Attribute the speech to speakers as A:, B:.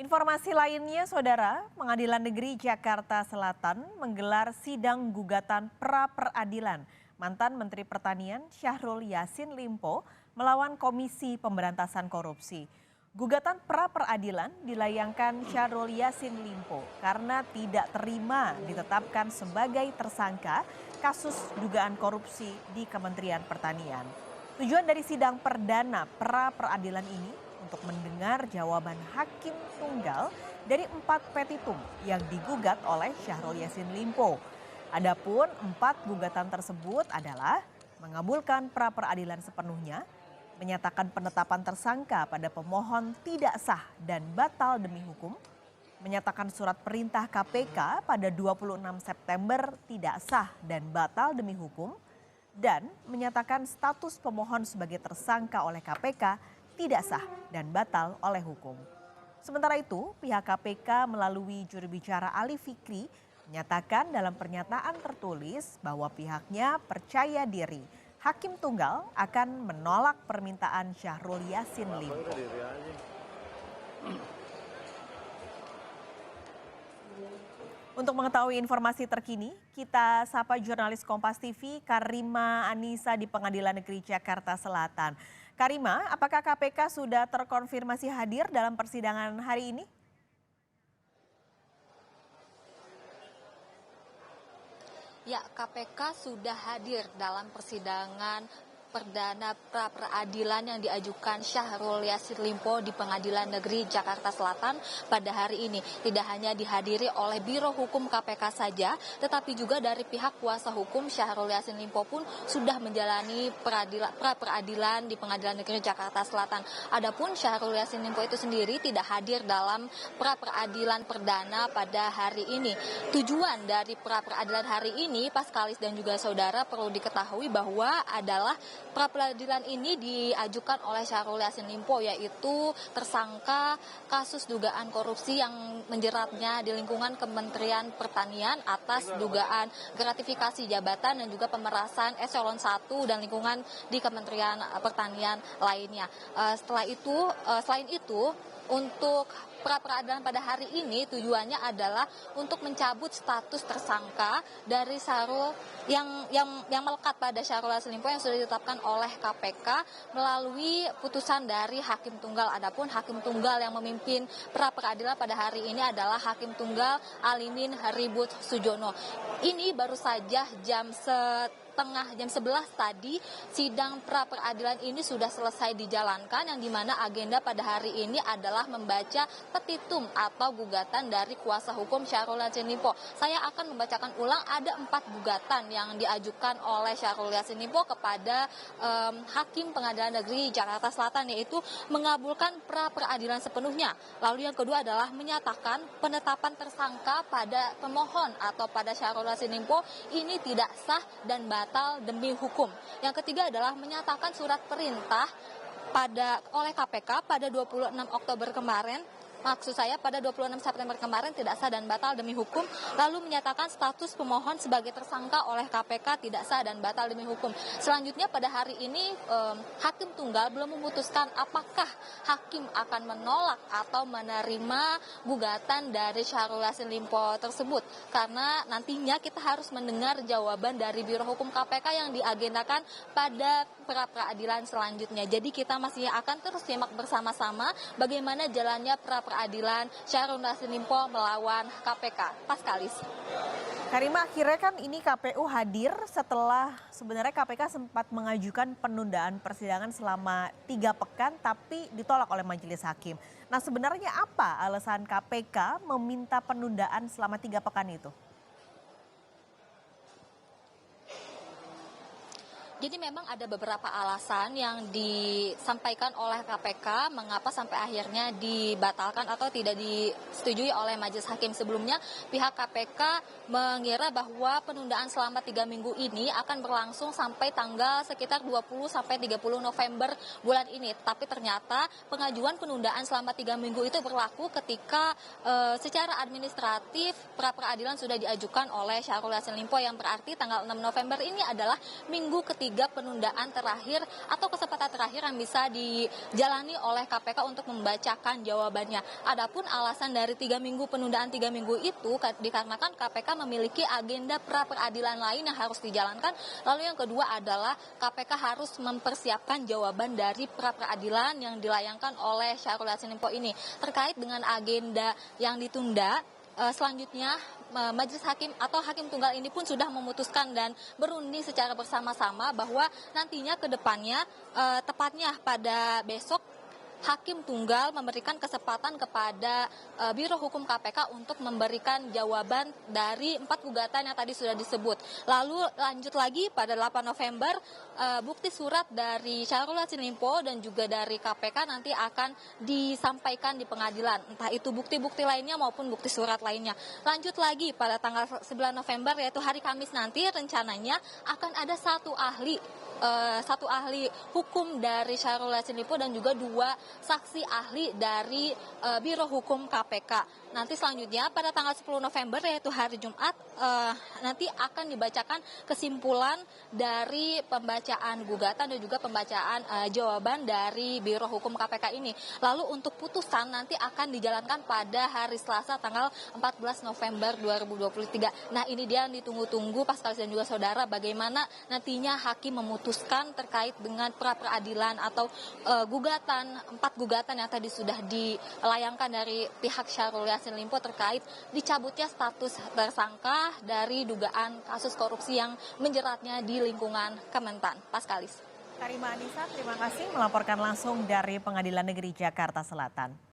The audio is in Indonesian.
A: Informasi lainnya, Saudara, Pengadilan Negeri Jakarta Selatan menggelar sidang gugatan pra-peradilan mantan Menteri Pertanian Syahrul Yassin Limpo melawan Komisi Pemberantasan Korupsi. Gugatan pra-peradilan dilayangkan Syahrul Yassin Limpo karena tidak terima ditetapkan sebagai tersangka kasus dugaan korupsi di Kementerian Pertanian. Tujuan dari sidang perdana pra-peradilan ini untuk mendengar jawaban hakim tunggal dari 4 petitum yang digugat oleh Syahrul Yassin Limpo. Adapun 4 gugatan tersebut adalah mengabulkan pra-peradilan sepenuhnya, menyatakan penetapan tersangka pada pemohon tidak sah dan batal demi hukum, menyatakan surat perintah KPK pada 26 September tidak sah dan batal demi hukum, dan menyatakan status pemohon sebagai tersangka oleh KPK tidak sah dan batal oleh hukum. Sementara itu, pihak KPK melalui juru bicara Ali Fikri menyatakan dalam pernyataan tertulis bahwa pihaknya percaya diri Hakim Tunggal akan menolak permintaan Syahrul Yassin Limpo. Untuk mengetahui informasi terkini, kita sapa jurnalis Kompas TV Karima Anissa di Pengadilan Negeri Jakarta Selatan. Karima, apakah KPK sudah terkonfirmasi hadir dalam persidangan hari ini?
B: Ya, KPK sudah hadir dalam persidangan perdana pra-peradilan yang diajukan Syahrul Yassin Limpo di Pengadilan Negeri Jakarta Selatan pada hari ini. Tidak hanya dihadiri oleh Biro Hukum KPK saja, tetapi juga dari pihak kuasa hukum Syahrul Yassin Limpo pun sudah menjalani pra-peradilan di Pengadilan Negeri Jakarta Selatan. Adapun Syahrul Yassin Limpo itu sendiri tidak hadir dalam pra-peradilan perdana pada hari ini. Tujuan dari pra-peradilan hari ini, Paskalis dan juga saudara, perlu diketahui bahwa adalah pra-peradilan ini diajukan oleh Syahrul Yassin Limpo, yaitu tersangka kasus dugaan korupsi yang menjeratnya di lingkungan Kementerian Pertanian atas dugaan gratifikasi jabatan dan juga pemerasan eselon 1 dan lingkungan di Kementerian Pertanian lainnya. Selain itu, untuk pra-peradilan pada hari ini tujuannya adalah untuk mencabut status tersangka dari Syahrul yang melekat pada Syahrul Yassin Limpo yang sudah ditetapkan oleh KPK melalui putusan dari Hakim Tunggal. Adapun Hakim Tunggal yang memimpin pra-peradilan pada hari ini adalah Hakim Tunggal Alimin Ribut Sujono. Ini baru saja jam 11 tadi sidang pra-peradilan ini sudah selesai dijalankan, yang dimana agenda pada hari ini adalah membaca petitum atau gugatan dari kuasa hukum Syahrul Yassin Limpo. Saya akan membacakan ulang, ada 4 gugatan yang diajukan oleh Syahrul Yassin Limpo kepada Hakim Pengadilan Negeri Jakarta Selatan, yaitu mengabulkan pra-peradilan sepenuhnya. Lalu yang kedua adalah menyatakan penetapan tersangka pada pemohon atau pada Syahrul Yassin Limpo ini tidak sah dan batal demi hukum. Yang ketiga adalah menyatakan surat perintah oleh KPK pada 26 Oktober kemarin, pada 26 September kemarin tidak sah dan batal demi hukum, lalu menyatakan status pemohon sebagai tersangka oleh KPK tidak sah dan batal demi hukum. Selanjutnya pada hari ini Hakim Tunggal belum memutuskan apakah hakim akan menolak atau menerima gugatan dari Syahrul Yassin Limpo tersebut, karena nantinya kita harus mendengar jawaban dari Biro Hukum KPK yang diagendakan pada pra-peradilan selanjutnya. Jadi kita masih akan terus simak bersama-sama bagaimana jalannya pra-peradilan Syahrul Yassin Limpo melawan KPK. Paskalis.
A: Karima, akhirnya kan ini KPU hadir setelah sebenarnya KPK sempat mengajukan penundaan persidangan selama 3 pekan tapi ditolak oleh majelis hakim. Nah, sebenarnya apa alasan KPK meminta penundaan selama 3 pekan itu?
B: Jadi memang ada beberapa alasan yang disampaikan oleh KPK mengapa sampai akhirnya dibatalkan atau tidak disetujui oleh majelis hakim. Sebelumnya pihak KPK mengira bahwa penundaan selama 3 minggu ini akan berlangsung sampai tanggal sekitar 20 sampai 30 November bulan ini. Tapi ternyata pengajuan penundaan selama 3 minggu itu berlaku ketika secara administratif pra-peradilan sudah diajukan oleh Syahrul Yassin Limpo, yang berarti tanggal 6 November ini adalah minggu ketiga 3 penundaan terakhir atau kesempatan terakhir yang bisa dijalani oleh KPK untuk membacakan jawabannya. Adapun alasan dari 3 minggu penundaan 3 minggu itu dikarenakan KPK memiliki agenda pra peradilan lain yang harus dijalankan. Lalu yang kedua adalah KPK harus mempersiapkan jawaban dari pra peradilan yang dilayangkan oleh Syahrul Yassin Limpo ini. Terkait dengan agenda yang ditunda, selanjutnya majelis hakim atau hakim tunggal ini pun sudah memutuskan dan berunding secara bersama-sama bahwa nantinya ke depannya tepatnya pada besok hakim tunggal memberikan kesempatan kepada Biro Hukum KPK untuk memberikan jawaban dari 4 gugatan yang tadi sudah disebut. Lalu lanjut lagi pada 8 November bukti surat dari Syahrul Yassin Limpo dan juga dari KPK nanti akan disampaikan di pengadilan. Entah itu bukti-bukti lainnya maupun bukti surat lainnya. Lanjut lagi pada tanggal 9 November yaitu hari Kamis nanti rencananya akan ada satu ahli hukum dari Syahrul Yassin Limpo dan juga 2 saksi ahli dari Biro Hukum KPK. Nanti selanjutnya pada tanggal 10 November yaitu hari Jumat nanti akan dibacakan kesimpulan dari pembacaan gugatan dan juga pembacaan jawaban dari Biro Hukum KPK ini. Lalu untuk putusan nanti akan dijalankan pada hari Selasa tanggal 14 November 2023. Nah, ini dia yang ditunggu-tunggu Paskalis dan juga saudara, bagaimana nantinya hakim memutuskan terkait dengan pra peradilan atau gugatan 4 gugatan yang tadi sudah dilayangkan dari pihak Syahrul Yassin Limpo terkait dicabutnya status tersangka dari dugaan kasus korupsi yang menjeratnya di lingkungan Kementan. Paskalis.
A: Karima Anissa, terima kasih melaporkan langsung dari Pengadilan Negeri Jakarta Selatan.